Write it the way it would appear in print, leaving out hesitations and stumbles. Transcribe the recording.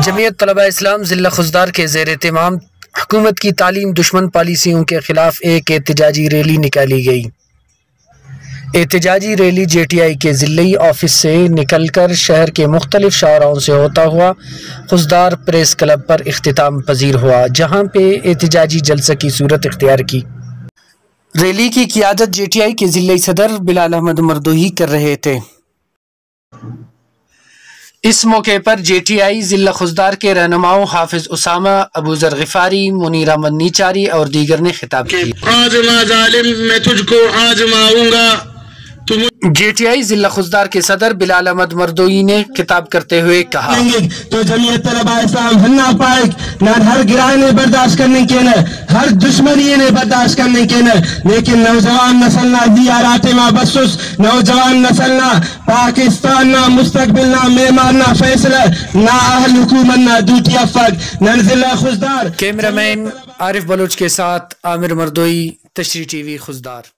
جمعیت طلبہ اسلام ضلع خضدار کے زیر اہتمام حکومت کی تعلیم دشمن پالیسیوں کے خلاف ایک احتجاجی ریلی نکالی گئی۔ احتجاجی ریلی جے ٹی آئی کے ضلعی آفس سے نکل کر شہر کے مختلف شاہراہوں سے ہوتا ہوا خضدار پریس کلب پر اختتام پذیر ہوا، جہاں پہ احتجاجی جلسہ کی صورت اختیار کی۔ ریلی کی قیادت جے ٹی آئی کے ضلعی صدر بلال احمد مردوہی کر رہے تھے۔ اس موقع پر جے ٹی آئی ضلع خضدار کے رہنماؤں حافظ اسامہ، ابو ذر غفاری، منیر احمد نیچاری اور دیگر نے خطاب کیا۔ آزما ظالم میں تجھ کو آزماؤں گا۔ جے ٹی آئی ضلع خضدار کے صدر بلال احمد مردوئی نے خطاب کرتے ہوئے کہا تو جمعیت طلبہ اسلام ہننا پائک نہ ہر گرائے نے برداشت کرنے کے نہ ہر دشمنی نے برداشت کرنے کے نہ، لیکن نوجوان نسل نہ دیا راتے ماں بسوس نوجوان نسل نہ پاکستان نہ مستقبل نہ معمار نہ فیصلہ نہ اہل حکومت نہ دوٹی افق نہ ضلع خضدار۔ کیمرہ مین عارف بلوچ کے ساتھ عامر مردوئی، تشریح ٹی وی خضدار۔